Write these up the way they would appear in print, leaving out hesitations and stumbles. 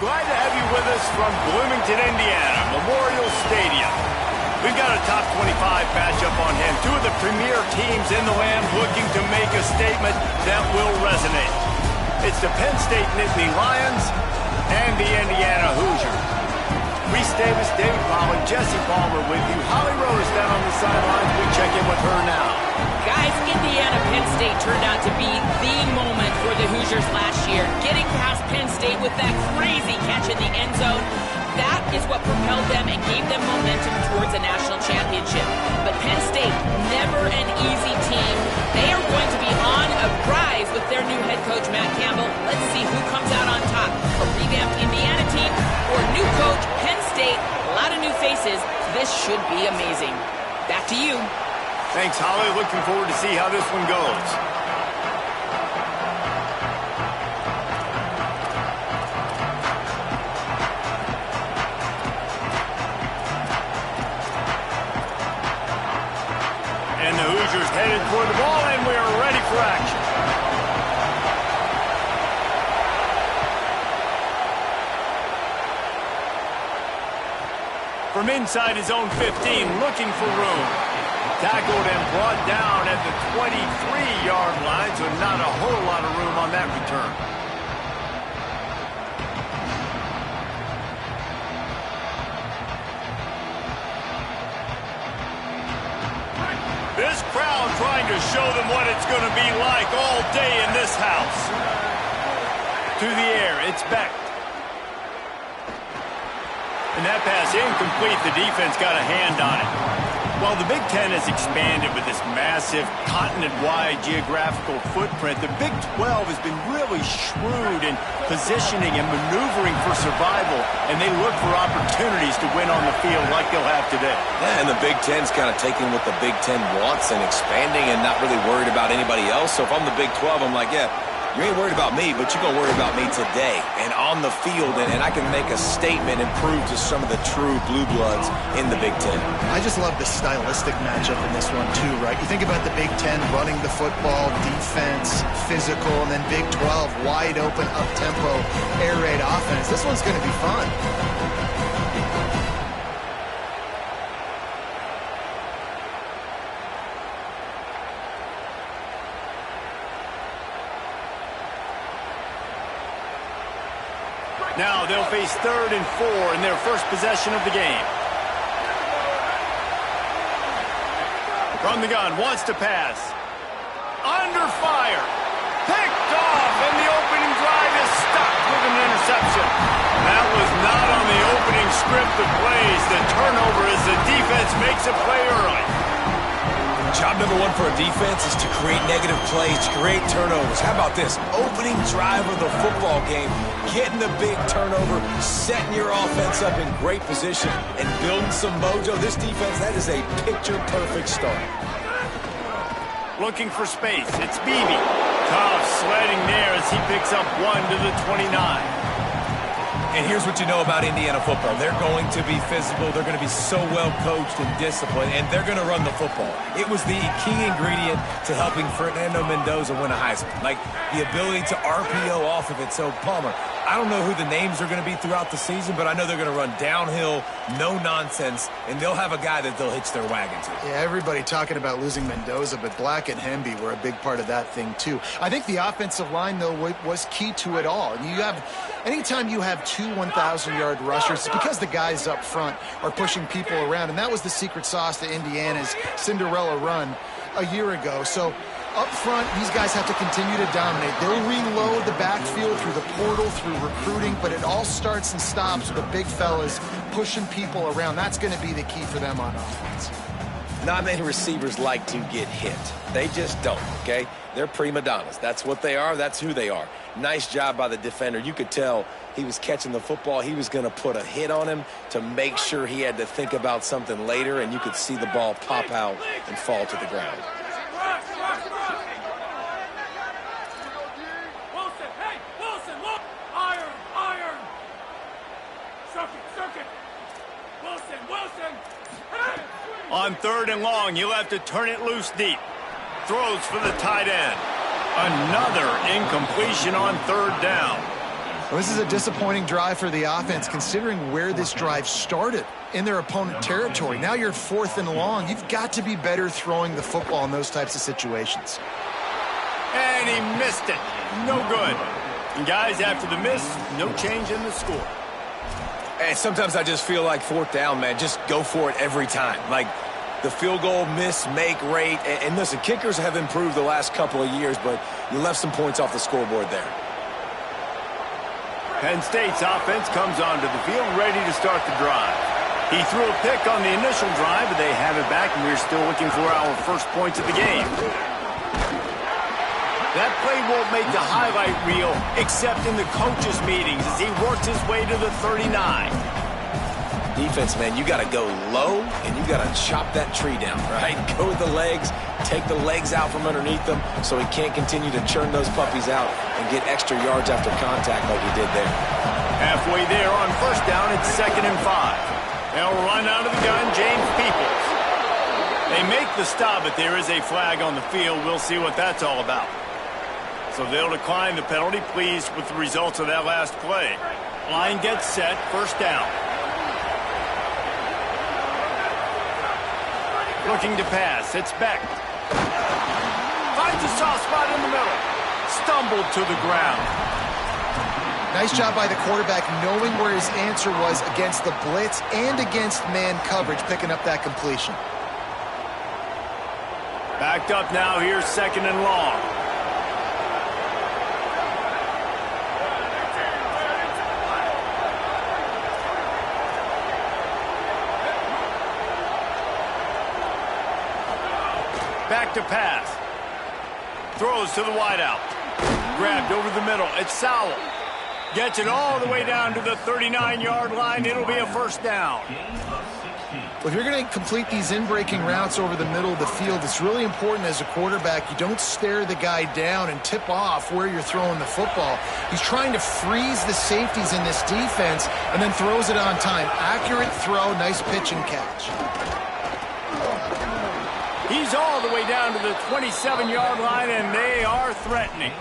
Glad to have you with us from Bloomington, Indiana, Memorial Stadium. We've got a top 25 matchup on hand. Two of the premier teams in the land looking to make a statement that will resonate. It's the Penn State Nittany Lions and the Indiana Hoosiers. Reese Davis, David Pollack, Jesse Palmer with you. Holly Rose down on the sidelines. We check in with her now. Guys, Indiana-Penn State turned out to be the moment for the Hoosiers last year. Getting past Penn State with that crazy catch in the end zone, that is what propelled them and gave them momentum towards a national championship. But Penn State, never an easy team. They are going to be on a rise with their new head coach, Matt Campbell. Let's see who comes out on top. A revamped Indiana team or new coach, Penn State. A lot of new faces. This should be amazing. Back to you. Thanks, Holly. Looking forward to see how this one goes. And the Hoosiers headed toward the ball, and we are ready for action. From inside his own 15, looking for room. Tackled and brought down at the 23-yard line, so not a whole lot of room on that return. This crowd trying to show them what it's going to be like all day in this house. To the air, it's Beck. And that pass incomplete. The defense got a hand on it. While the Big Ten has expanded with this massive continent-wide geographical footprint, the Big 12 has been really shrewd in positioning and maneuvering for survival, and they look for opportunities to win on the field like they'll have today. Yeah, and the Big Ten's kind of taking what the Big Ten wants and expanding and not really worried about anybody else. So if I'm the Big 12, I'm like, yeah, you ain't worried about me, but you're going to worry about me today and on the field, and I can make a statement and prove to some of the true blue bloods in the Big Ten. I just love the stylistic matchup in this one, too, right? You think about the Big Ten running the football, defense, physical, and then Big 12, wide open, up-tempo, air raid offense. This one's going to be fun. Now they'll face 3rd and 4 in their first possession of the game. From the gun, wants to pass. Under fire. Picked off, and the opening drive is stopped with an interception. That was not on the opening script of plays. The turnover as the defense makes a play early. Job number one for a defense is to create negative plays, to create turnovers. How about this? Opening drive of the football game, getting the big turnover, setting your offense up in great position, and building some mojo. This defense, that is a picture-perfect start. Looking for space. It's Beebe. Tough sledding there as he picks up 1 to the 29. And here's what you know about Indiana football. They're going to be physical. They're going to be so well coached and disciplined, and they're going to run the football. It was the key ingredient to helping Fernando Mendoza win a Heisman, like the ability to RPO off of it. So, Palmer, I don't know who the names are going to be throughout the season, but I know they're going to run downhill, no nonsense, and they'll have a guy that they'll hitch their wagon to. Yeah, everybody talking about losing Mendoza, but Black and Hemby were a big part of that thing, too. I think the offensive line, though, was key to it all. And anytime you have two 1,000-yard rushers, it's because the guys up front are pushing people around, and that was the secret sauce to Indiana's Cinderella run a year ago. So up front, these guys have to continue to dominate. They'll reload the backfield through the portal, through recruiting, but it all starts and stops with the big fellas pushing people around. That's going to be the key for them on offense. Not many receivers like to get hit. They just don't, okay? They're prima donnas. That's what they are. That's who they are. Nice job by the defender. You could tell he was catching the football. He was going to put a hit on him to make sure he had to think about something later, and you could see the ball pop out and fall to the ground. On 3rd and long, you'll have to turn it loose deep. Throws for the tight end. Another incompletion on 3rd down. Well, this is a disappointing drive for the offense, considering where this drive started in their opponent territory. Now you're 4th and long. You've got to be better throwing the football in those types of situations. And he missed it. No good. And guys, after the miss, no change in the score. And sometimes I just feel like 4th down, man, just go for it every time. Like the field goal miss-make rate. And listen, kickers have improved the last couple of years, but you left some points off the scoreboard there. Penn State's offense comes onto the field ready to start the drive. He threw a pick on the initial drive, but they have it back, and we're still looking for our first points of the game. That play won't make the highlight reel except in the coaches' meetings as he works his way to the 39. Defense, man, you got to go low, and you got to chop that tree down, right? Go with the legs, take the legs out from underneath them so he can't continue to churn those puppies out and get extra yards after contact like he did there. Halfway there on first down, it's 2nd and 5. They'll run out of the gun, James Peoples. They make the stop, but there is a flag on the field. We'll see what that's all about. So they'll decline the penalty, pleased with the results of that last play. Line gets set, first down. Looking to pass, it's Beck. Finds a soft spot in the middle. Stumbled to the ground. Nice job by the quarterback knowing where his answer was against the blitz and against man coverage, picking up that completion. Backed up now, here's 2nd and long. Back to pass. Throws to the wideout. Grabbed over the middle. It's Sowell. Gets it all the way down to the 39-yard line. It'll be a first down. Well, if you're going to complete these in-breaking routes over the middle of the field, it's really important as a quarterback you don't stare the guy down and tip off where you're throwing the football. He's trying to freeze the safeties in this defense and then throws it on time. Accurate throw, nice pitch and catch. He's all the way down to the 27-yard line, and they are threatening.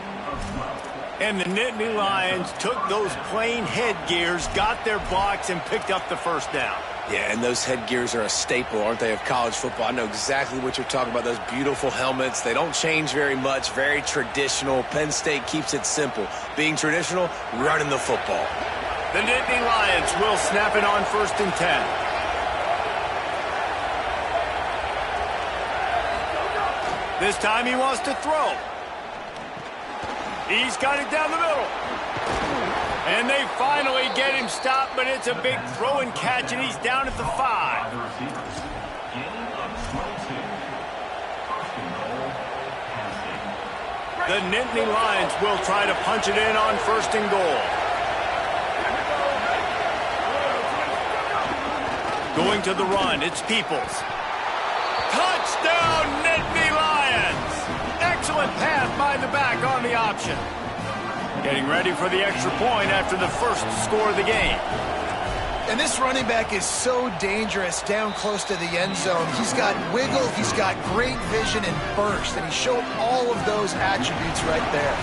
And the Nittany Lions took those plain headgears, got their blocks, and picked up the first down. Yeah, and those headgears are a staple, aren't they, of college football? I know exactly what you're talking about, those beautiful helmets. They don't change very much, very traditional. Penn State keeps it simple. Being traditional, running the football. The Nittany Lions will snap it on 1st and 10. This time he wants to throw. He's got it down the middle. And they finally get him stopped, but it's a big throw and catch, and he's down at the 5. The Nittany Lions will try to punch it in on 1st and goal. Going to the run, it's Peoples. Touchdown, Nittany Lions! Excellent pass by the back on the option. Getting ready for the extra point after the first score of the game. And this running back is so dangerous down close to the end zone. He's got wiggle, he's got great vision and burst, and he showed all of those attributes right there.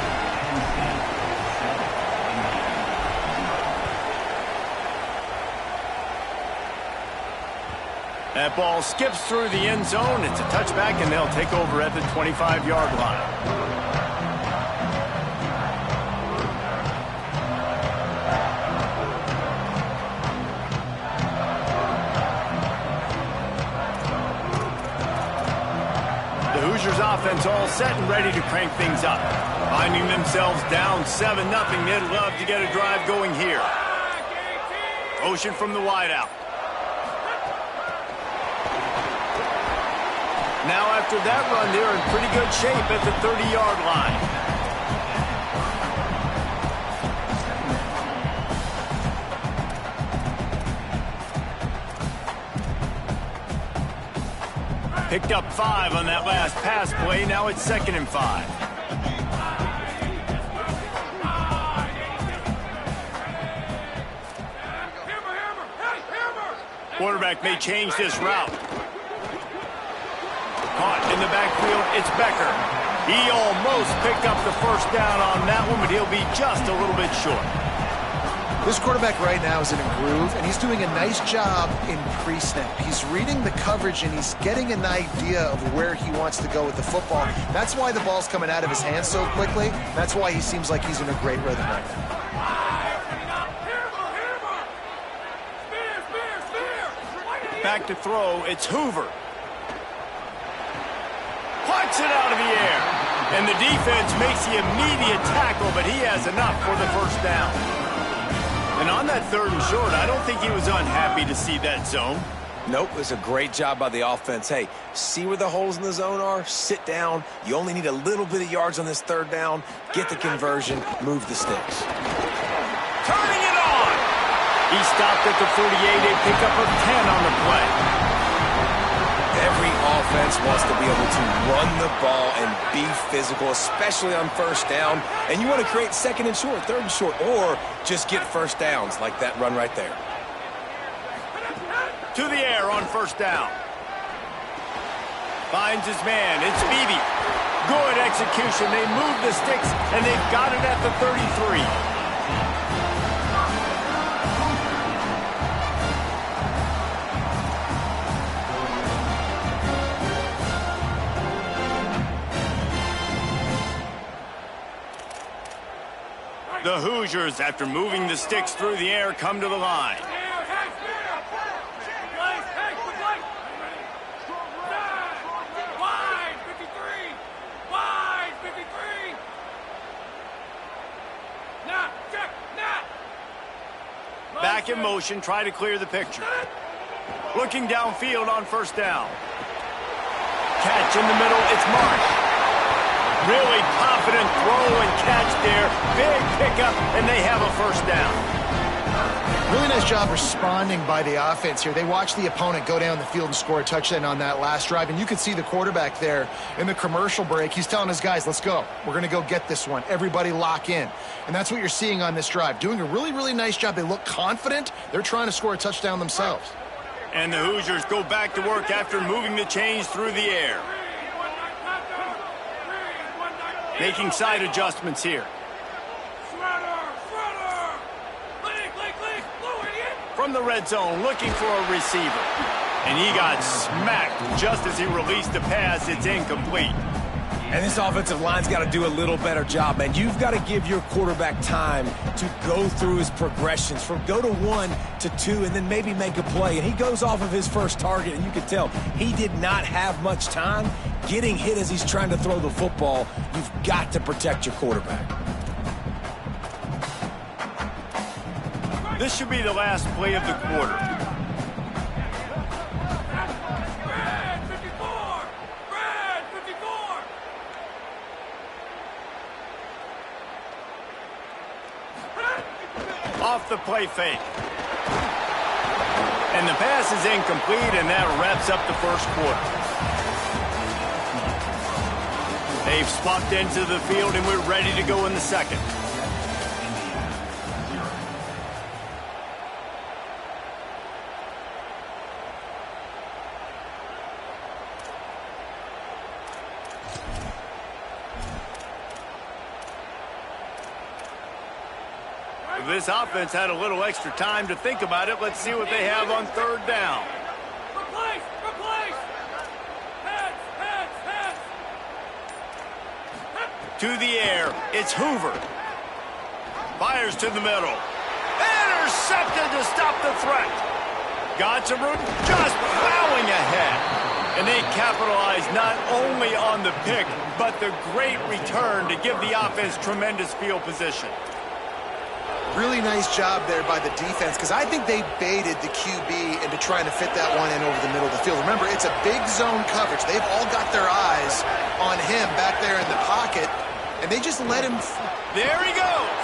That ball skips through the end zone. It's a touchback, and they'll take over at the 25-yard line. The Hoosiers offense all set and ready to crank things up. Finding themselves down 7-0, they'd love to get a drive going here. Motion from the wideout. Now after that run, they're in pretty good shape at the 30-yard line. Picked up 5 on that last pass play. Now it's 2nd and 5. Quarterback may change this route. Caught in the backfield, it's Becker. He almost picked up the first down on that one, but he'll be just a little bit short. This quarterback right now is in a groove, and he's doing a nice job in pre-snap. He's reading the coverage, and he's getting an idea of where he wants to go with the football. That's why the ball's coming out of his hands so quickly. That's why he seems like he's in a great rhythm right now. Back to throw, it's Hoover. Plucks it out of the air. And the defense makes the immediate tackle, but he has enough for the first down. And on that 3rd and short, I don't think he was unhappy to see that zone. Nope, it was a great job by the offense. Hey, see where the holes in the zone are? Sit down. You only need a little bit of yards on this 3rd down. Get the conversion. Move the sticks. Turning it on! He stopped at the 48, a pickup of 10 on the play. Every offense wants to be able to run the ball and be physical, especially on 1st down. And you want to create 2nd and short, 3rd and short, or just get 1st downs like that run right there. To the air on 1st down. Finds his man. It's Beebe. Good execution. They move the sticks, and they've got it at the 33. The Hoosiers, after moving the sticks through the air, come to the line. Back in motion, try to clear the picture. Looking downfield on 1st down. Catch in the middle, it's Marsh. Really confident throw and catch there. Big pickup, and they have a 1st down. Really nice job responding by the offense here. They watched the opponent go down the field and score a touchdown on that last drive, and you can see the quarterback there in the commercial break. He's telling his guys, let's go. We're going to go get this one. Everybody lock in. And that's what you're seeing on this drive. Doing a really, really nice job. They look confident. They're trying to score a touchdown themselves. And the Hoosiers go back to work after moving the chains through the air. Making side adjustments here. From the red zone, looking for a receiver. And he got smacked just as he released the pass. It's incomplete. And this offensive line's got to do a little better job, man. You've got to give your quarterback time to go through his progressions from go to 1 to 2 and then maybe make a play. And he goes off of his first target, and you can tell he did not have much time getting hit as he's trying to throw the football. You've got to protect your quarterback. This should be the last play of the quarter. Off the play fake. And the pass is incomplete, and that wraps up the 1st quarter. They've swapped into the field, and we're ready to go in the 2nd. This offense had a little extra time to think about it. Let's see what they have on 3rd down. Replace! Heads! To the air, it's Hoover. Fires to the middle. Intercepted to stop the threat. Godsabroot just plowing ahead. And they capitalize not only on the pick, but the great return to give the offense tremendous field position. Really nice job there by the defense, because I think they baited the QB into trying to fit that one in over the middle of the field. Remember, it's a big zone coverage. They've all got their eyes on him back there in the pocket, and they just let him. There he goes.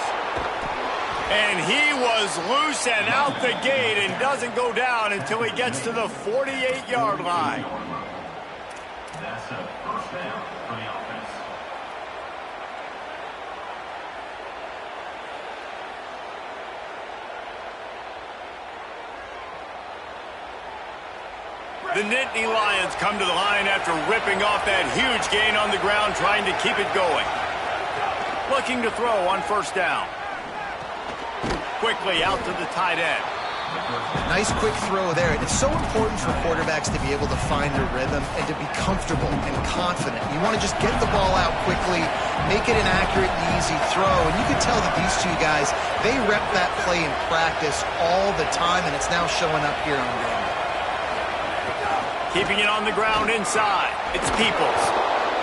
And he was loose and out the gate and doesn't go down until he gets to the 48-yard line. That's a 1st down for the offense. The Nittany Lions come to the line after ripping off that huge gain on the ground, trying to keep it going. Looking to throw on 1st down. quickly out to the tight end. Nice quick throw there. It's so important for quarterbacks to be able to find their rhythm and to be comfortable and confident. You want to just get the ball out quickly, make it an accurate and easy throw. And you can tell that these two guys, they rep that play in practice all the time, and it's now showing up here on game. Keeping it on the ground inside. It's Peoples.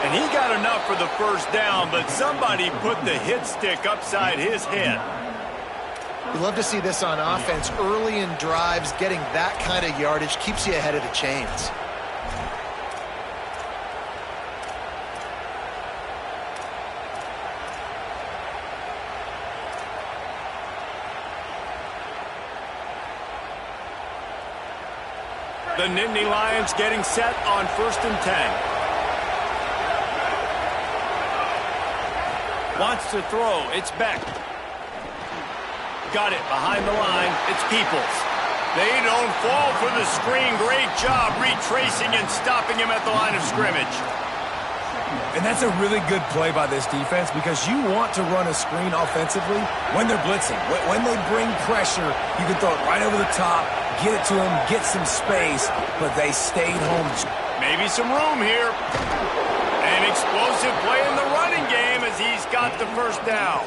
And he got enough for the first down, but somebody put the hit stick upside his head. We love to see this on offense. Early in drives, getting that kind of yardage keeps you ahead of the chains. The Nittany Lions getting set on 1st and 10. Wants to throw. It's Beck. Got it behind the line. It's Peoples. They don't fall for the screen. Great job retracing and stopping him at the line of scrimmage. And that's a really good play by this defense because you want to run a screen offensively when they're blitzing. When they bring pressure, you can throw it right over the top, get it to them, get some space, but they stayed home. Maybe some room here. An explosive play in the running game as he's got the first down.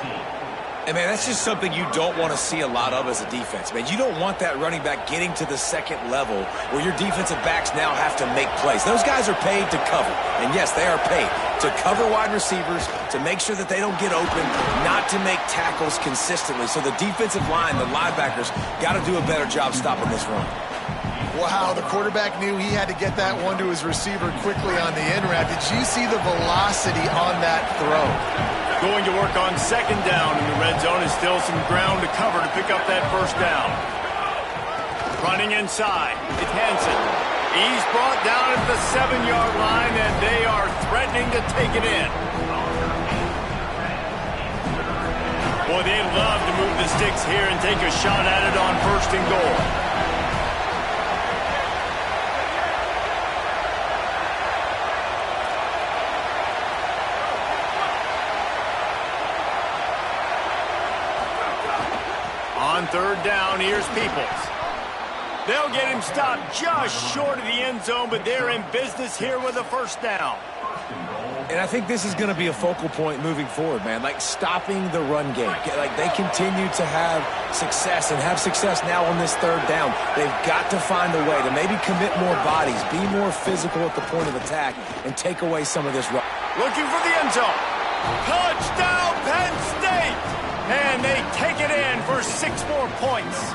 And, man, that's just something you don't want to see a lot of as a defense, man. You don't want that running back getting to the second level where your defensive backs now have to make plays. Those guys are paid to cover. And, yes, they are paid to cover wide receivers, to make sure that they don't get open, not to make tackles consistently. So the defensive line, the linebackers, got to do a better job stopping this run. Wow, the quarterback knew he had to get that one to his receiver quickly on the in route. Did you see the velocity on that throw? Going to work on 2nd down in the red zone is still some ground to cover to pick up that first down. Running inside, it's Hansen. He's brought down at the 7-yard line, and they are threatening to take it in. Boy, they'd love to move the sticks here and take a shot at it on 1st and goal. On 3rd down, here's Peoples. They'll get him stopped just short of the end zone, but they're in business here with a first down. And I think this is going to be a focal point moving forward, man, like stopping the run game. Like they continue to have success and have success now on this 3rd down. They've got to find a way to maybe commit more bodies, be more physical at the point of attack, and take away some of this run. Looking for the end zone. Touchdown, Penn State! And they take it in for 6 more points.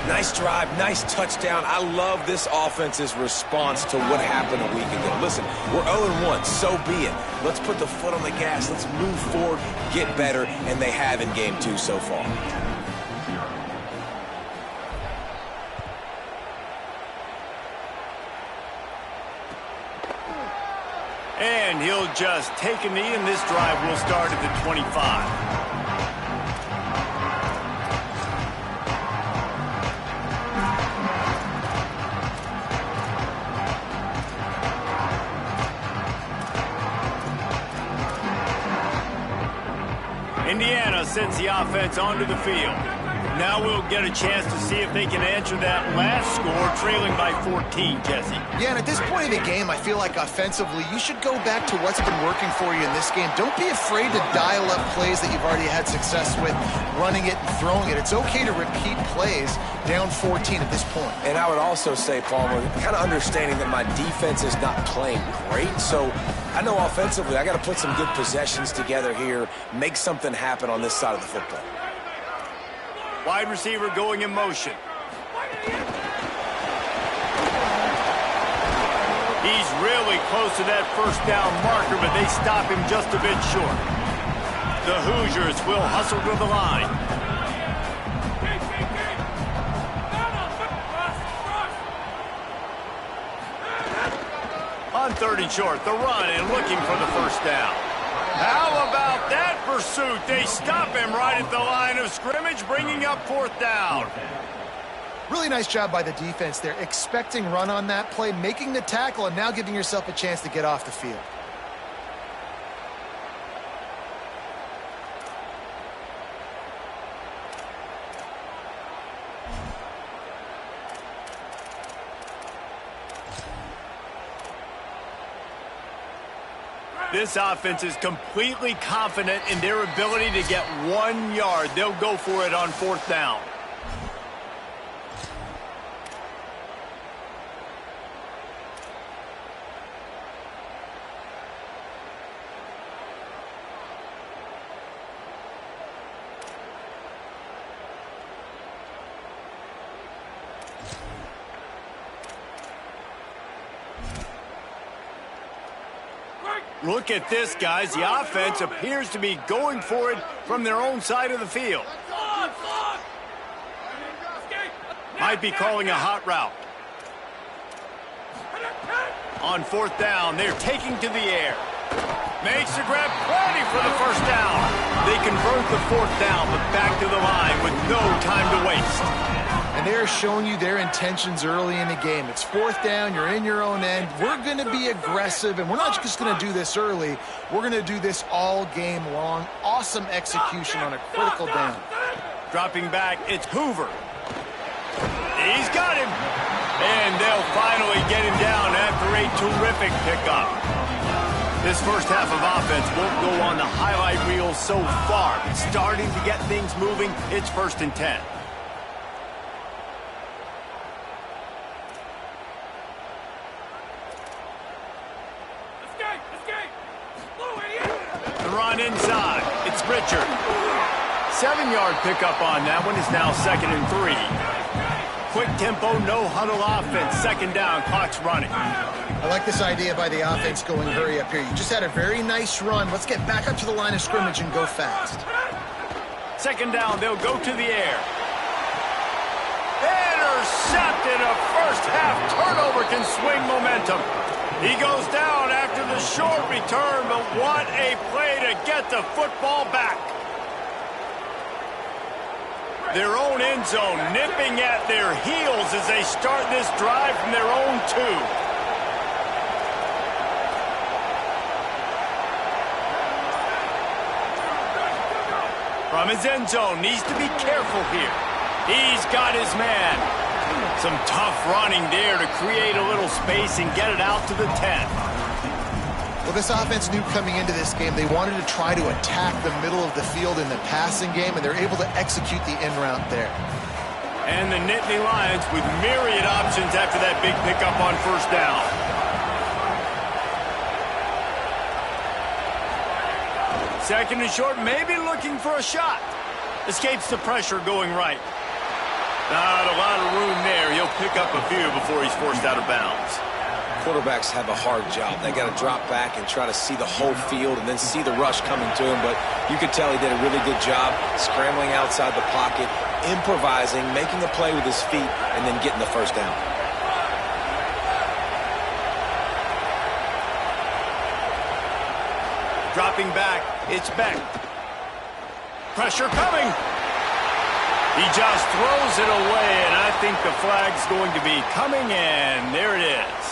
Nice drive, nice touchdown. I love this offense's response to what happened a week ago. Listen, we're 0-1, so be it. Let's put the foot on the gas. Let's move forward, get better, and they have in game 2 so far. And he'll just take a knee, and this drive will start at the 25. Indiana sends the offense onto the field. Now we'll get a chance to see if they can answer that last score, trailing by 14, Jesse. Yeah, and at this point in the game, I feel like offensively, you should go back to what's been working for you in this game. Don't be afraid to dial up plays that you've already had success with, running it and throwing it. It's okay to repeat plays down 14 at this point. And I would also say, Palmer, kind of understanding that my defense is not playing great, so I know offensively I got to put some good possessions together here, make something happen on this side of the football. Wide receiver going in motion. He's really close to that first down marker, but they stop him just a bit short. The Hoosiers will hustle to the line. On 3rd and short, the run and looking for the first down. How about that pursuit? They stop him right at the line of scrimmage, bringing up 4th down. Really nice job by the defense there, expecting run on that play, making the tackle, and now giving yourself a chance to get off the field. This offense is completely confident in their ability to get 1 yard. They'll go for it on 4th down. Look at this, guys. The offense appears to be going for it from their own side of the field. Might be calling a hot route. On 4th down, they're taking to the air. Makes the grab, plenty for the 1st down. They convert the 4th down, but back to the line with no time to waste. And they're showing you their intentions early in the game. It's 4th down, you're in your own end. We're going to be aggressive, and we're not just going to do this early. We're going to do this all game long. Awesome execution on a critical down. Dropping back, it's Hoover. He's got him. And they'll finally get him down after a terrific pickup. This first half of offense won't go on the highlight reel so far. But starting to get things moving, it's 1st and 10. The run inside. It's Richard. 7-yard pickup on that one is now 2nd and 3. Quick tempo, no huddle offense. 2nd down, clock's running. I like this idea by the offense going hurry up here. You just had a very nice run. Let's get back up to the line of scrimmage and go fast. 2nd down, they'll go to the air. Intercepted. A first half turnover can swing momentum. He goes down after the short return, but what a play to get the football back. Their own end zone nipping at their heels as they start this drive from their own 2. From his end zone, needs to be careful here. He's got his man. Some tough running there to create a little space and get it out to the 10. Well, this offense knew coming into this game they wanted to try to attack the middle of the field in the passing game, and they're able to execute the in route there. And the Nittany Lions with myriad options after that big pickup on 1st down. Second and short, maybe looking for a shot. Escapes the pressure going right. Not a lot of room there. He'll pick up a few before he's forced out of bounds. Quarterbacks have a hard job. They got to drop back and try to see the whole field and then see the rush coming to him. But you could tell he did a really good job scrambling outside the pocket, improvising, making a play with his feet, and then getting the 1st down. Dropping back, it's Beck. Pressure coming. He just throws it away, and I think the flag's going to be coming in. There it is.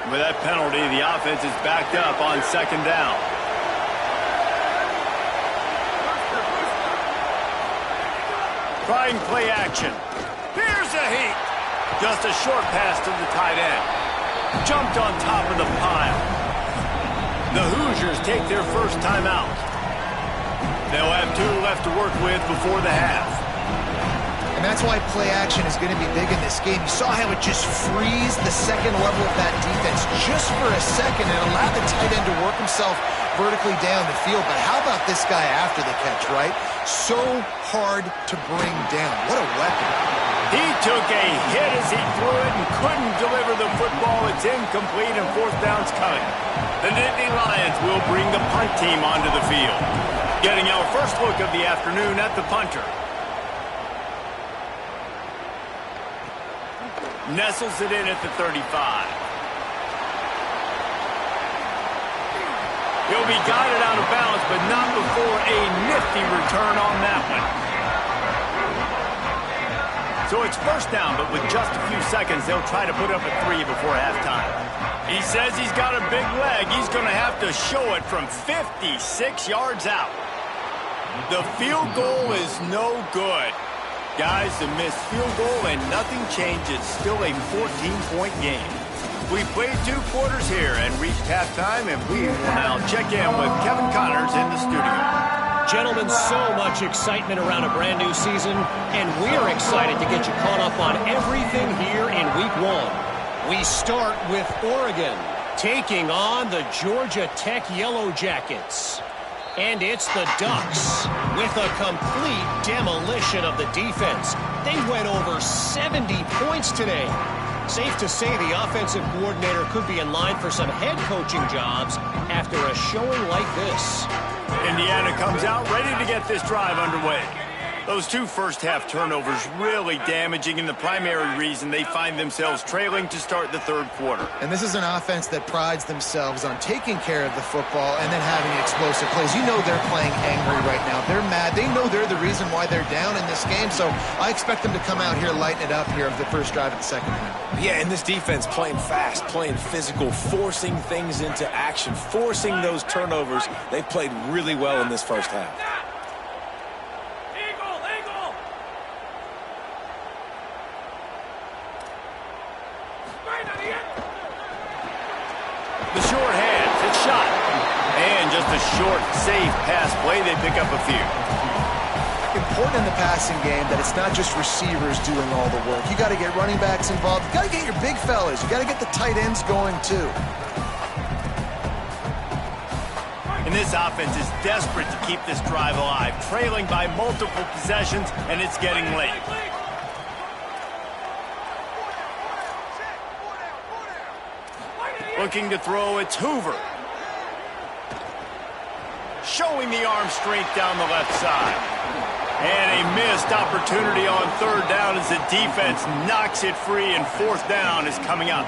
With that penalty, the offense is backed up on 2nd down. Trying play action. Here's a heat. Just a short pass to the tight end. Jumped on top of the pile. The Hoosiers take their first timeout. They'll have 2 left to work with before the half. And that's why play action is going to be big in this game. You saw how it just frees the second level of that defense just for a second and allowed the tight end to work himself vertically down the field. But how about this guy after the catch, right? So hard to bring down. What a weapon. He took a hit as he threw it and couldn't deliver the football. It's incomplete and 4th down's coming. The Nittany Lions will bring the punt team onto the field. Getting our first look of the afternoon at the punter. Nestles it in at the 35. He'll be guided out of bounds, but not before a nifty return on that one. So it's 1st down, but with just a few seconds, they'll try to put up a 3 before halftime. He says he's got a big leg. He's going to have to show it from 56 yards out. The field goal is no good. Guys, the missed field goal and nothing changes. Still a 14-point game. We played 2 quarters here and reached halftime, and we will now check in with Kevin Connors in the studio. Gentlemen, so much excitement around a brand new season, and we're excited to get you caught up on everything here in Week 1. We start with Oregon, taking on the Georgia Tech Yellow Jackets. And it's the Ducks with a complete demolition of the defense. They went over 70 points today. Safe to say the offensive coordinator could be in line for some head coaching jobs after a showing like this. Indiana comes out ready to get this drive underway. Those 2 first-half turnovers really damaging, and the primary reason they find themselves trailing to start the 3rd quarter. And this is an offense that prides themselves on taking care of the football and then having explosive plays. You know they're playing angry right now. They're mad. They know they're the reason why they're down in this game, so I expect them to come out here, lighten it up here of the first drive of the 2nd half. Yeah, and this defense playing fast, playing physical, forcing things into action, forcing those turnovers. They've played really well in this first half. The short hands, it's shot. And just a short, safe pass play, they pick up a few. Important in the passing game that it's not just receivers doing all the work. You got to get running backs involved. You got to get your big fellas. You got to get the tight ends going too. And this offense is desperate to keep this drive alive, trailing by multiple possessions, and it's getting late. Looking to throw, it's Hoover. Showing the arm strength down the left side. And a missed opportunity on 3rd down as the defense knocks it free, and 4th down is coming up.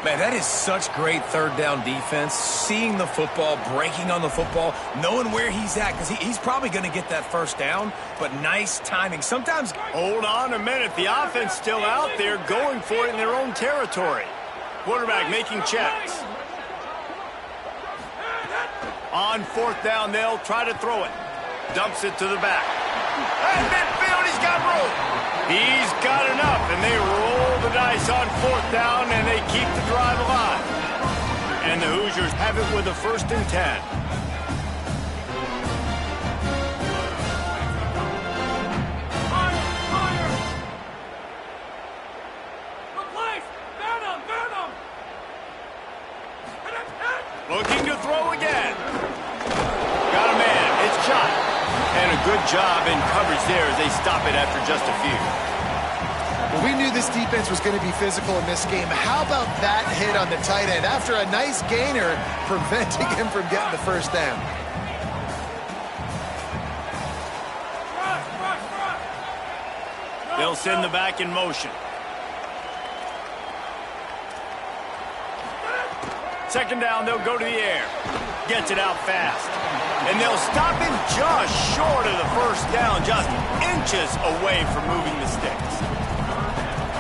Man, that is such great 3rd down defense. Seeing the football, breaking on the football, knowing where he's at, because he's probably going to get that 1st down, but nice timing. Sometimes... Hold on a minute. The offense still out there going for it in their own territory. Quarterback making checks. On 4th down, they'll try to throw it. Dumps it to the back. And midfield, he's got room. He's got enough, and they roll the dice on 4th down, and they keep the drive alive. And the Hoosiers have it with a 1st and 10. Looking to throw again. Got a man. It's shot. And a good job in coverage there as they stop it after just a few. Well, we knew this defense was going to be physical in this game. How about that hit on the tight end after a nice gainer preventing him from getting the 1st down? They'll send the back in motion. 2nd down, they'll go to the air. Gets it out fast. And they'll stop him just short of the 1st down, just inches away from moving the sticks.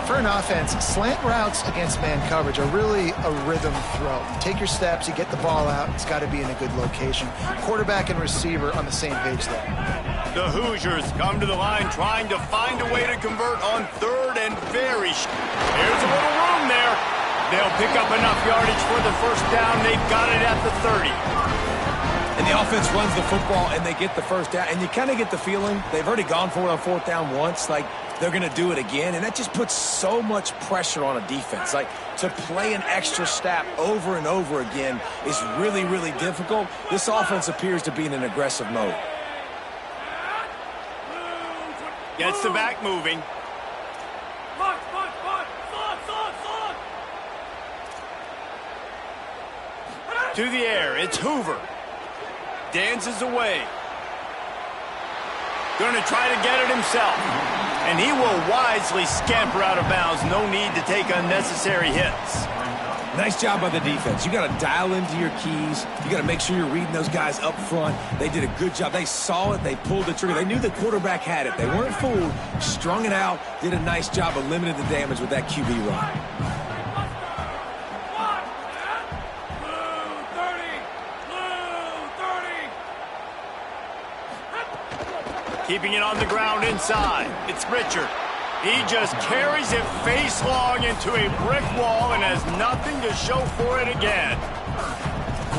For an offense, slant routes against man coverage are really a rhythm throw. You take your steps, you get the ball out, it's got to be in a good location. Quarterback and receiver on the same page there. The Hoosiers come to the line trying to find a way to convert on 3rd and very short. Here's a little room there. They'll pick up enough yardage for the 1st down. They've got it at the 30. And the offense runs the football, and they get the 1st down. And you kind of get the feeling they've already gone for it on 4th down once. Like, they're going to do it again. And that just puts so much pressure on a defense. Like, to play an extra snap over and over again is really, really difficult. This offense appears to be in an aggressive mode. Gets the back moving. To the air, it's Hoover. Dances away. Going to try to get it himself. And he will wisely scamper out of bounds. No need to take unnecessary hits. Nice job by the defense. You got to dial into your keys. You got to make sure you're reading those guys up front. They did a good job. They saw it. They pulled the trigger. They knew the quarterback had it. They weren't fooled. Strung it out. Did a nice job of limiting the damage with that QB run. Keeping it on the ground inside. It's Richard. He just carries it face long into a brick wall and has nothing to show for it again.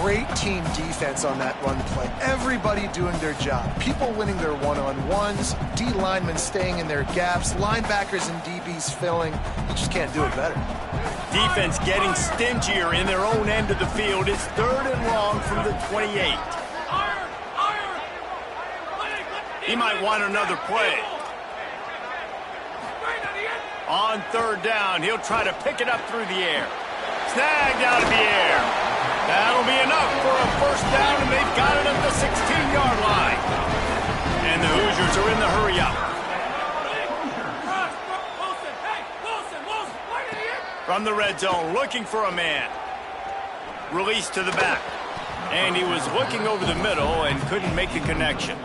Great team defense on that run play. Everybody doing their job. People winning their one-on-ones, D linemen staying in their gaps, linebackers and DBs filling. You just can't do it better. Defense getting stingier in their own end of the field. It's 3rd and long from the 28. He might want another play. On 3rd down, he'll try to pick it up through the air. Snagged out of the air. That'll be enough for a 1st down, and they've got it at the 16-yard line. And the Hoosiers are in the hurry-up. From the red zone, looking for a man. Release to the back. And he was looking over the middle and couldn't make the connection.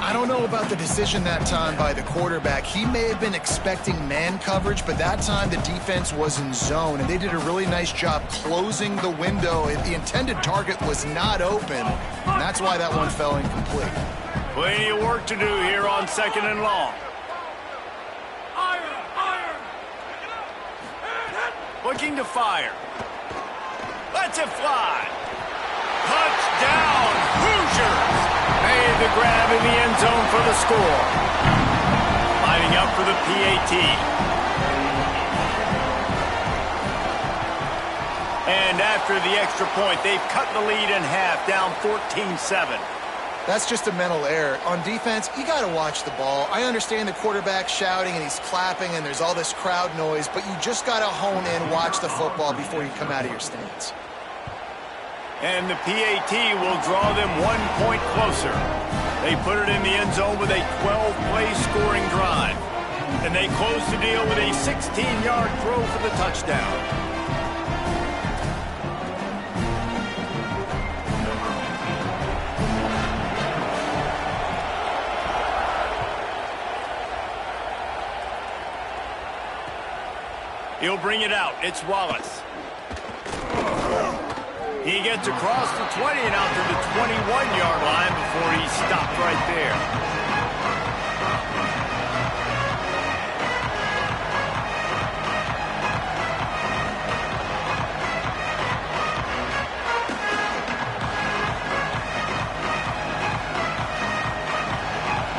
I don't know about the decision that time by the quarterback. He may have been expecting man coverage, but that time the defense was in zone, and they did a really nice job closing the window. The intended target was not open, and that's why that one fell incomplete. Plenty of work to do here on 2nd and long. Looking to fire. Lets it fly. Touchdown, Hoosiers! Made the grab in the end zone for the score. Lining up for the PAT. And after the extra point, they've cut the lead in half, down 14-7. That's just a mental error. On defense, you got to watch the ball. I understand the quarterback shouting and he's clapping and there's all this crowd noise, but you just got to hone in, watch the football before you come out of your stance. And the PAT will draw them 1 point closer. They put it in the end zone with a 12-play scoring drive. And they close the deal with a 16-yard throw for the touchdown. He'll bring it out. It's Wallace. He gets across the 20 and out to the 21-yard line before he's stopped right there.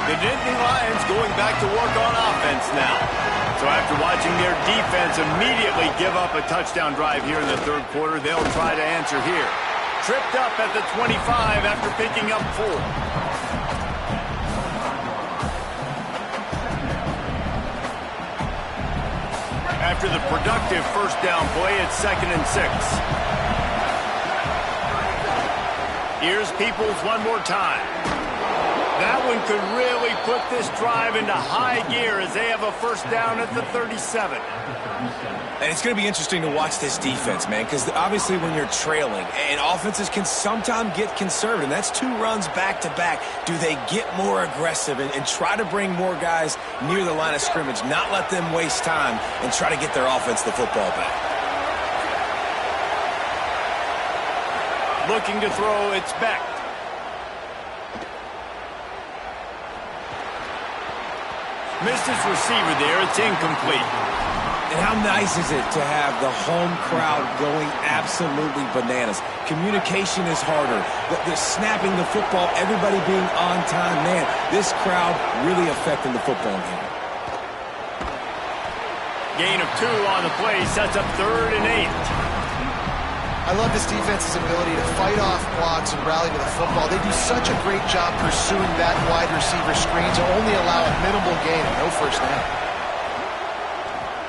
The Nittany Lions going back to work on offense now. So after watching their defense immediately give up a touchdown drive here in the 3rd quarter, they'll try to answer here. Tripped up at the 25 after picking up 4. After the productive 1st down play, it's 2nd and 6. Here's Peoples one more time. That one could really put this drive into high gear as they have a 1st down at the 37. And it's going to be interesting to watch this defense, man, because obviously when you're trailing, and offenses can sometimes get conservative. That's 2 runs back-to-back. Do they get more aggressive and try to bring more guys near the line of scrimmage, not let them waste time, and try to get their offense the football back? Looking to throw, it's Beck. Missed his receiver there. It's incomplete. And how nice is it to have the home crowd going absolutely bananas? Communication is harder. The snapping the football, everybody being on time. Man, this crowd really affecting the football game. Gain of 2 on the play sets up 3rd and 8. I love this defense's ability to fight off blocks and rally to the football. They do such a great job pursuing that wide receiver screen to only allow a minimal gain and no 1st down.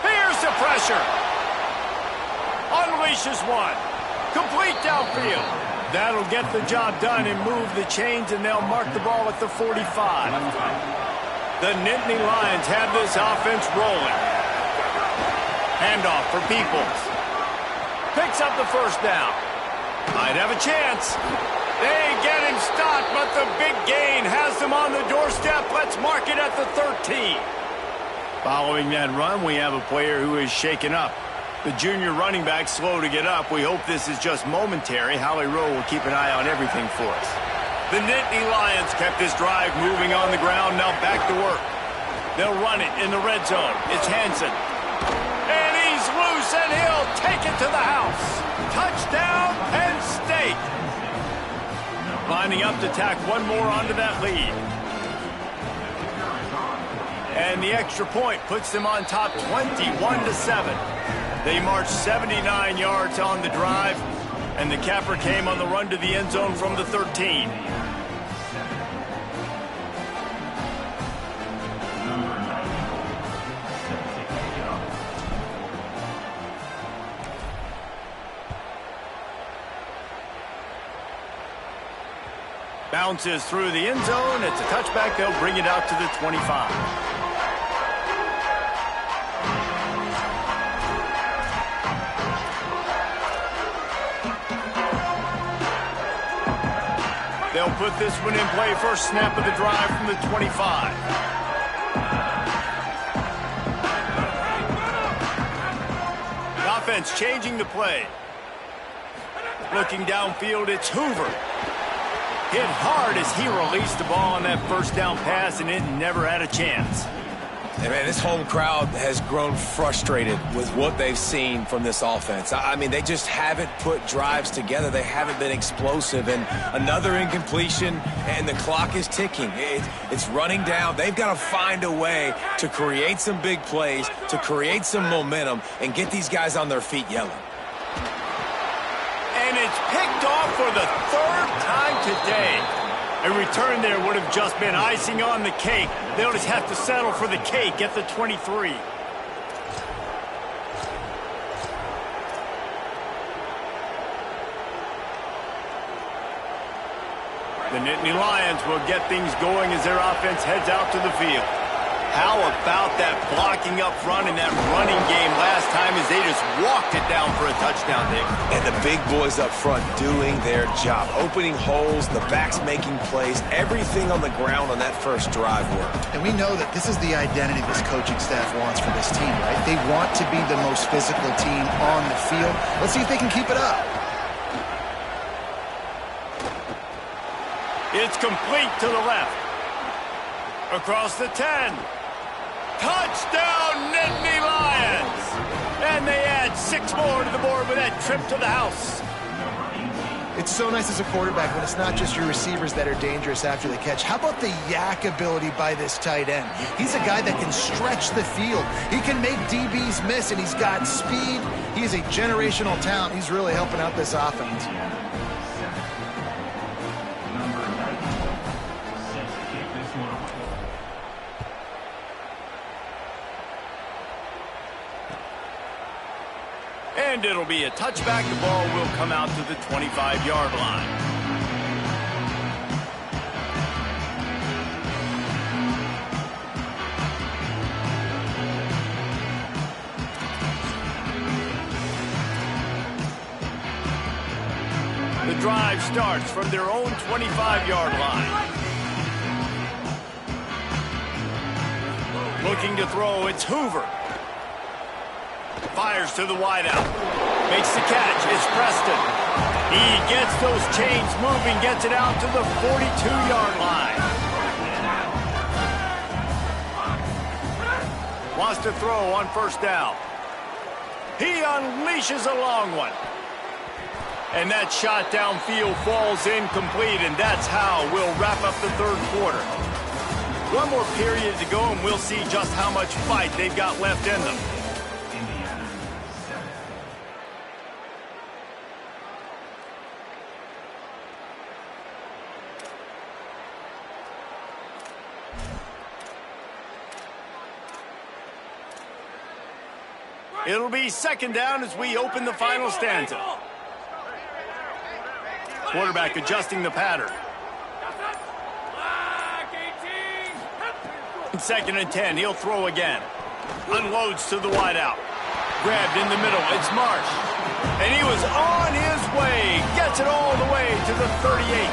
Here's the pressure. Unleashes one. Complete downfield. That'll get the job done and move the chains, and they'll mark the ball at the 45. The Nittany Lions have this offense rolling. Handoff for Peoples. Picks up the 1st down. Might have a chance. They get him stopped, but the big gain has them on the doorstep. Let's mark it at the 13. Following that run, we have a player who is shaken up. The junior running back slow to get up. We hope this is just momentary. Howie Rowe will keep an eye on everything for us. The Nittany Lions kept this drive moving on the ground. Now back to work. They'll run it in the red zone. It's Hansen. And he's loose, and he'll take it to the house. Touchdown, Penn State. Lining up to tack one more onto that lead. And the extra point puts them on top 21-7. They marched 79 yards on the drive, and the capper came on the run to the end zone from the 13. Bounces through the end zone. It's a touchback. They'll bring it out to the 25. They'll put this one in play. First snap of the drive from the 25. The offense changing the play. Looking downfield, it's Hoover. Hit hard as he released the ball on that first down pass, and it never had a chance. And man, this home crowd has grown frustrated with what they've seen from this offense. I mean, they just haven't put drives together. They haven't been explosive. And another incompletion, and the clock is ticking. It's running down. They've got to find a way to create some big plays, to create some momentum, and get these guys on their feet yelling. And it's picked off for the third time today. A return there would have just been icing on the cake. They'll just have to settle for the cake at the 23. The Nittany Lions will get things going as their offense heads out to the field. How about that blocking up front in that running game last time as they just walked it down for a touchdown, Dick? And the big boys up front doing their job, opening holes, the backs making plays, everything on the ground on that first drive worked. And we know that this is the identity this coaching staff wants for this team, right? They want to be the most physical team on the field. Let's see if they can keep it up. It's complete to the left. Across the 10. Touchdown, Nittany Lions! And they add 6 more to the board with that trip to the house. It's so nice as a quarterback when it's not just your receivers that are dangerous after the catch. How about the yak ability by this tight end? He's a guy that can stretch the field. He can make DBs miss, and he's got speed. He's a generational talent. He's really helping out this offense. And it'll be a touchback. The ball will come out to the 25-yard line. The drive starts from their own 25-yard line. Looking to throw, it's Hoover. Fires to the wideout. Makes the catch. It's Preston. He gets those chains moving, gets it out to the 42-yard line. Wants to throw on first down. He unleashes a long one. And that shot downfield falls incomplete, and that's how we'll wrap up the third quarter. One more period to go, and we'll see just how much fight they've got left in them. It'll be second down as we open the final stanza. Quarterback adjusting the pattern. Second and 10, he'll throw again. Unloads to the wideout. Grabbed in the middle, it's Marsh. And he was on his way. Gets it all the way to the 38.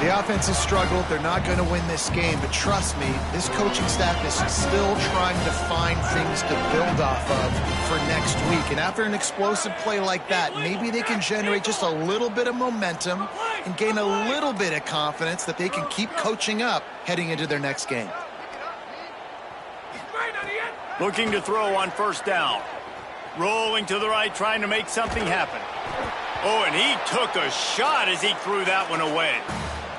The offense has struggled. They're not going to win this game, but trust me, this coaching staff is still trying to find things to build off of for next week. And after an explosive play like that, maybe they can generate just a little bit of momentum and gain a little bit of confidence that they can keep coaching up heading into their next game. Looking to throw on first down. Rolling to the right, trying to make something happen. Oh, and he took a shot as he threw that one away.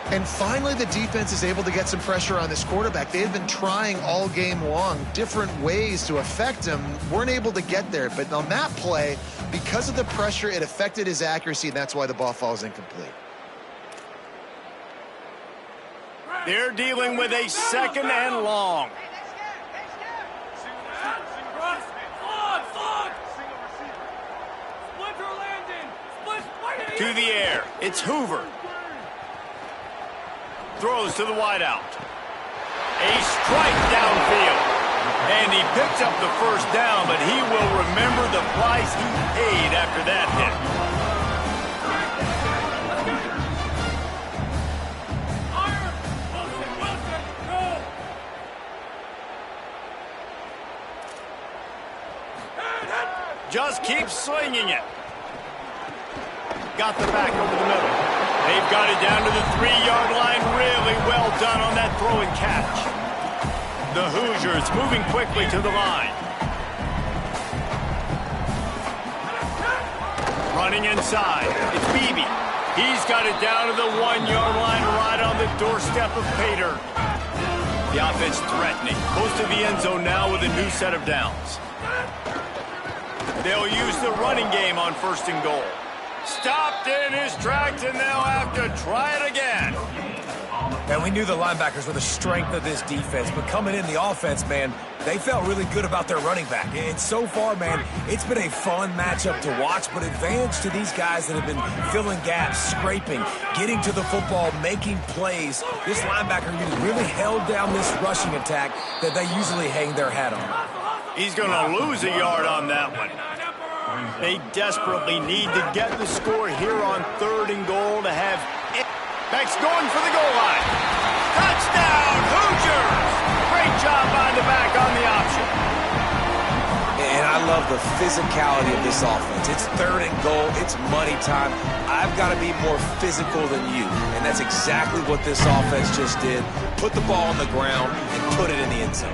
And finally, the defense is able to get some pressure on this quarterback. They had been trying all game long different ways to affect him. Weren't able to get there. But on that play, because of the pressure, it affected his accuracy, and that's why the ball falls incomplete. They're dealing with a second and long. To the air. It's Hoover. Throws to the wideout. A strike downfield. And he picks up the first down, but he will remember the price he paid after that hit. Just keep slinging it. Got the back over the middle. They've got it down to the 3-yard line. Really well done on that throw and catch. The Hoosiers moving quickly to the line. Running inside. It's Beebe. He's got it down to the 1-yard line right on the doorstep of Pater. The offense threatening. Close to the end zone now with a new set of downs. They'll use the running game on first and goal. Stopped in his tracks, and they'll have to try it again. And we knew the linebackers were the strength of this defense, but coming in the offense, man, they felt really good about their running back. And so far, man, it's been a fun matchup to watch, but advantage to these guys that have been filling gaps, scraping, getting to the football, making plays. This linebacker really held down this rushing attack that they usually hang their hat on. He's going to lose a yard on that one. They desperately need to get the score here on third and goal to have it. Beck's going for the goal line. Touchdown, Hoosiers! Great job by the back on the option. And I love the physicality of this offense. It's third and goal. It's money time. I've got to be more physical than you. And that's exactly what this offense just did. Put the ball on the ground and put it in the end zone.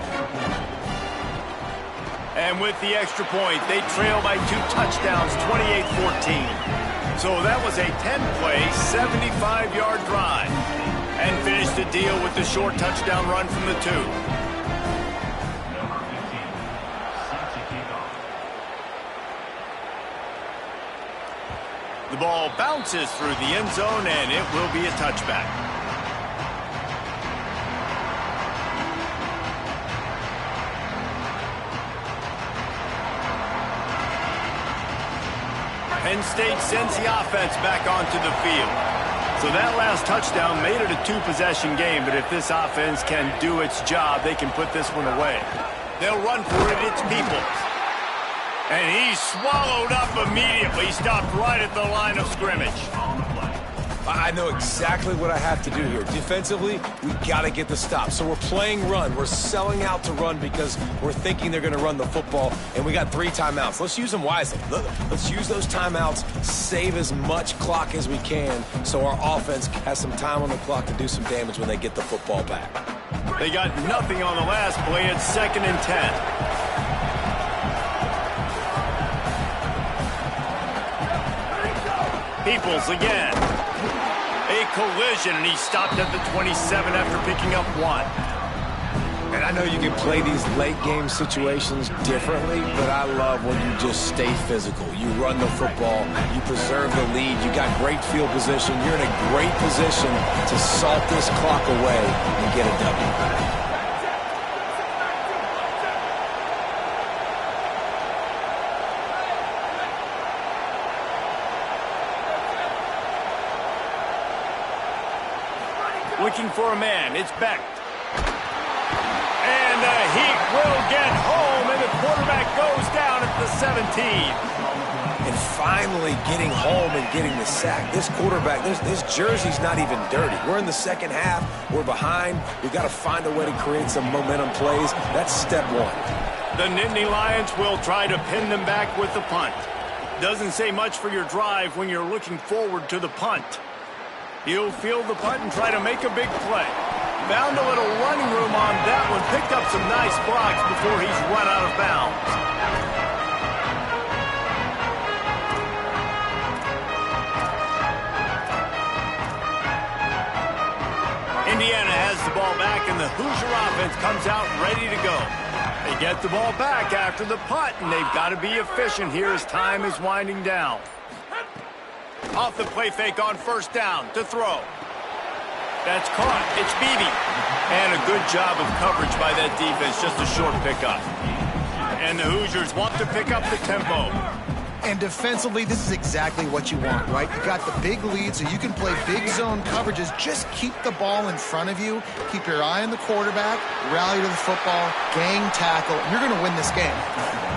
And with the extra point, they trail by 2 touchdowns, 28-14. So that was a 10-play, 75-yard drive. And finished the deal with the short touchdown run from the 2. The ball bounces through the end zone, and it will be a touchback. Penn State sends the offense back onto the field. So that last touchdown made it a 2-possession game, but if this offense can do its job, they can put this one away. They'll run for it. It's Peoples. And he's swallowed up immediately, stopped right at the line of scrimmage. I know exactly what I have to do here. Defensively, we got to get the stop. So we're playing run. We're selling out to run because we're thinking they're going to run the football, and we got 3 timeouts. Let's use them wisely. Let's use those timeouts, save as much clock as we can so our offense has some time on the clock to do some damage when they get the football back. They got nothing on the last play. It's 2nd and 10. Peoples again. A collision, and he stopped at the 27 after picking up 1. And I know you can play these late game situations differently, but I love when you just stay physical. You run the football, you preserve the lead, you got great field position, you're in a great position to salt this clock away and get a W. Looking for a man. It's Beck. And the Heat will get home, and the quarterback goes down at the 17. And finally getting home and getting the sack. This quarterback, this jersey's not even dirty. We're in the second half. We're behind. We've got to find a way to create some momentum plays. That's step 1. The Nittany Lions will try to pin them back with the punt. Doesn't say much for your drive when you're looking forward to the punt. He'll field the punt and try to make a big play. Found a little running room on that one. Picked up some nice blocks before he's run out of bounds. Indiana has the ball back, and the Hoosier offense comes out ready to go. They get the ball back after the punt, and they've got to be efficient here as time is winding down. Off the play fake on first down to throw. That's caught. It's Beebe. And a good job of coverage by that defense. Just a short pickup. And the Hoosiers want to pick up the tempo. And defensively, this is exactly what you want, right? You got the big lead, so you can play big zone coverages. Just keep the ball in front of you. Keep your eye on the quarterback. Rally to the football. Gang tackle. You're going to win this game.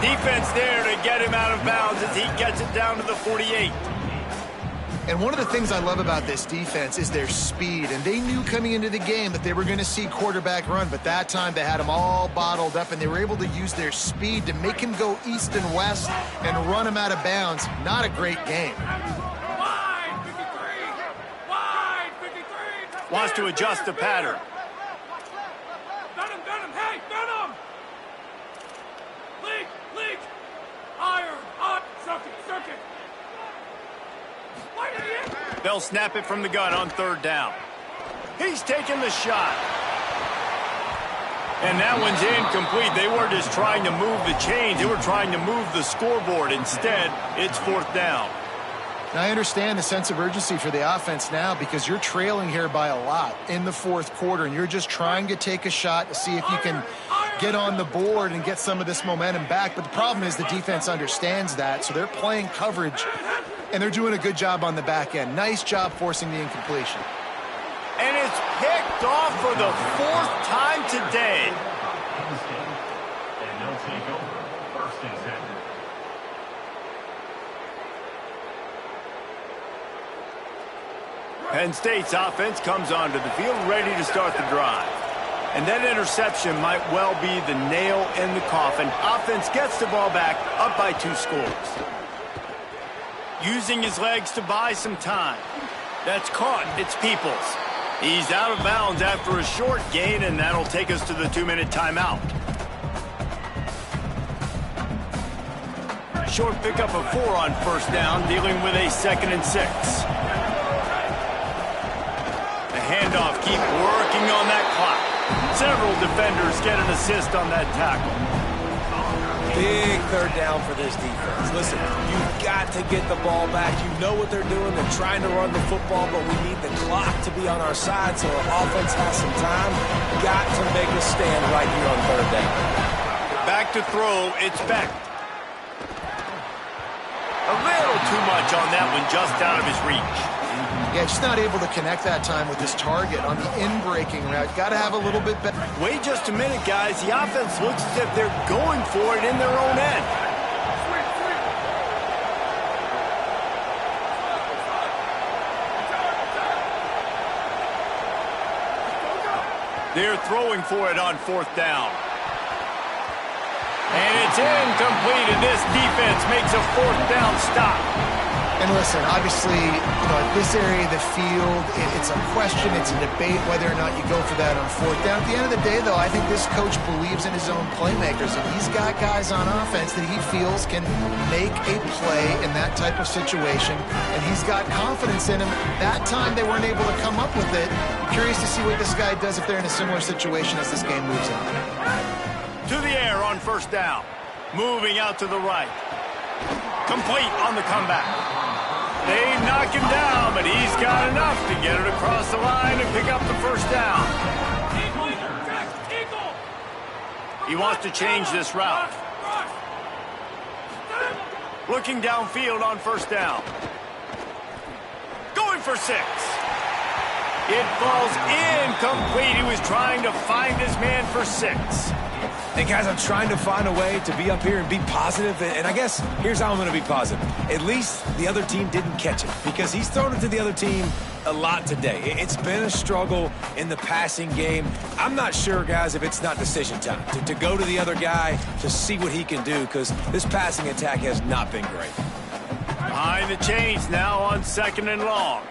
Defense there to get him out of bounds as he gets it down to the 48. And one of the things I love about this defense is their speed. And they knew coming into the game that they were going to see quarterback run. But that time they had him all bottled up, and they were able to use their speed to make him go east and west and run him out of bounds. Not a great game. Wide 53! Wide 53! Wants to adjust the pattern. Got him! Hey, got him! Leak! Iron! Up! Circuit! They'll snap it from the gun on third down. He's taking the shot. And that one's incomplete. They were just trying to move the chains. They were trying to move the scoreboard. Instead, it's fourth down. Now, I understand the sense of urgency for the offense now because you're trailing here by a lot in the fourth quarter, and you're just trying to take a shot to see if you can get on the board and get some of this momentum back. But the problem is the defense understands that, so they're playing coverage, and they're doing a good job on the back end. Nice job forcing the incompletion. And it's picked off for the fourth time today. And they'll take over. First and 10. Penn State's offense comes onto the field ready to start the drive. And that interception might well be the nail in the coffin. Offense gets the ball back, up by 2 scores. Using his legs to buy some time. That's caught. It's Peoples. He's out of bounds after a short gain, and that'll take us to the 2-minute timeout. Short pickup of 4 on first down, dealing with a 2nd and 6. The handoff, keep working on that clock. Several defenders get an assist on that tackle. Big third down for this defense. Listen, you've got to get the ball back. You know what they're doing. They're trying to run the football, but we need the clock to be on our side so our offense has some time. Got to make a stand right here on third down. Back to throw, it's Beck. A little too much on that one, just out of his reach. Yeah, just not able to connect that time with his target on the in-breaking route. Got to have a little bit better. Wait just a minute, guys. The offense looks as if they're going for it in their own end. They're throwing for it on fourth down. And it's incomplete, and this defense makes a fourth down stop. And listen, obviously, at this area of the field, it's a question, it's a debate whether or not you go for that on fourth down. At the end of the day, though, I think this coach believes in his own playmakers, and he's got guys on offense that he feels can make a play in that type of situation, and he's got confidence in him. That time they weren't able to come up with it. Curious to see what this guy does if they're in a similar situation as this game moves on. To the air on first down. Moving out to the right. Complete on the comeback. They knock him down, but he's got enough to get it across the line and pick up the first down. He wants to change this route. Looking downfield on first down. Going for 6. It falls incomplete. He was trying to find his man for 6. Hey, guys, I'm trying to find a way to be up here and be positive, and I guess here's how I'm going to be positive. At least the other team didn't catch it, because he's thrown it to the other team a lot today. It's been a struggle in the passing game. I'm not sure, guys, if it's not decision time to go to the other guy to see what he can do, because this passing attack has not been great. Behind the chains now on 2nd and long.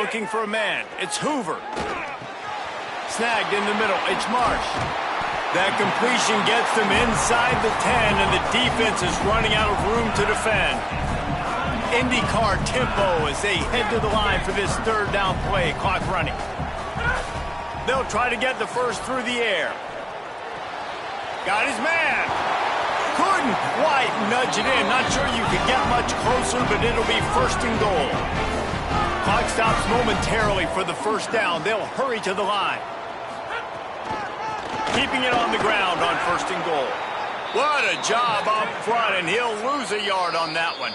looking for a man. It's Hoover. Snagged in the middle. It's Marsh. That completion gets them inside the 10, and the defense is running out of room to defend. IndyCar tempo as they head to the line for this third down play. Clock running. They'll try to get the first through the air. Got his man. Couldn't quite nudge it in. Not sure you could get much closer, but it'll be first and goal. Clock stops momentarily for the first down. They'll hurry to the line. Keeping it on the ground on first and goal. What a job up front, and he'll lose a yard on that one.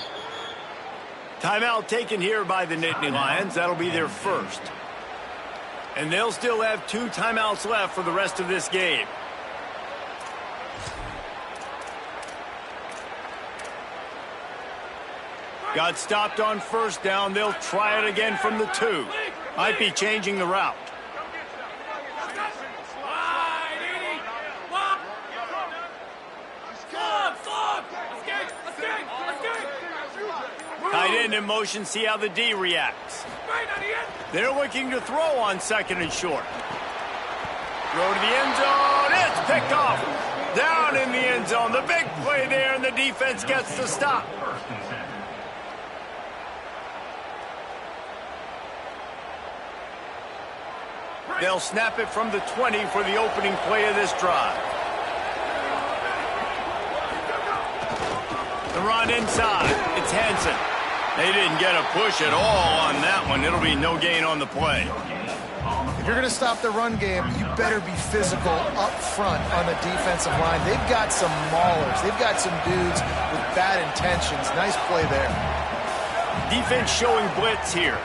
Timeout taken here by the Nittany Lions. That'll be their first. And they'll still have 2 timeouts left for the rest of this game. Got stopped on first down. They'll try it again from the 2. Might be changing the route. Tight end in motion, see how the D reacts. They're looking to throw on second and short. Throw to the end zone. It's picked off. Down in the end zone. The big play there, and the defense gets the stop. They'll snap it from the 20 for the opening play of this drive. The run inside. It's Henson. They didn't get a push at all on that one. It'll be no gain on the play. If you're going to stop the run game, you better be physical up front on the defensive line. They've got some maulers. They've got some dudes with bad intentions. Nice play there. Defense showing blitz here.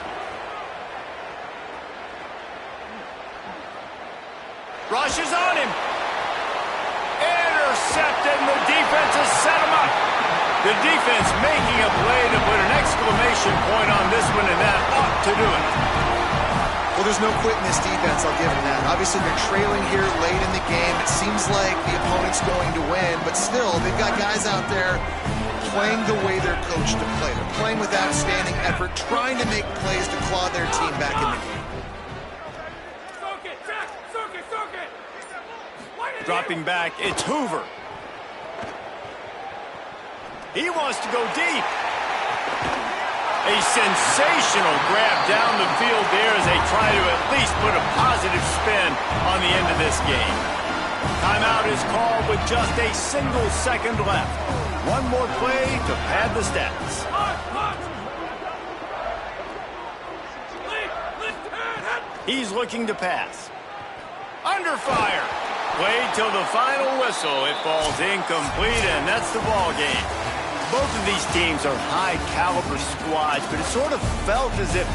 Rush is on him. Intercepted, and the defense has set him up. The defense making a play to put an exclamation point on this one, and that ought to do it. Well, there's no quitting this defense, I'll give them that. Obviously, they're trailing here late in the game. It seems like the opponent's going to win, but still, they've got guys out there playing the way they're coached to play. They're playing with outstanding effort, trying to make plays to claw their team back in the game. Dropping back, it's Hoover. He wants to go deep. A sensational grab down the field there as they try to at least put a positive spin on the end of this game. Timeout is called with just a single second left. One more play to pad the stats. He's looking to pass. Under fire. Played till the final whistle. It falls incomplete, and that's the ball game. Both of these teams are high-caliber squads, but it sort of felt as if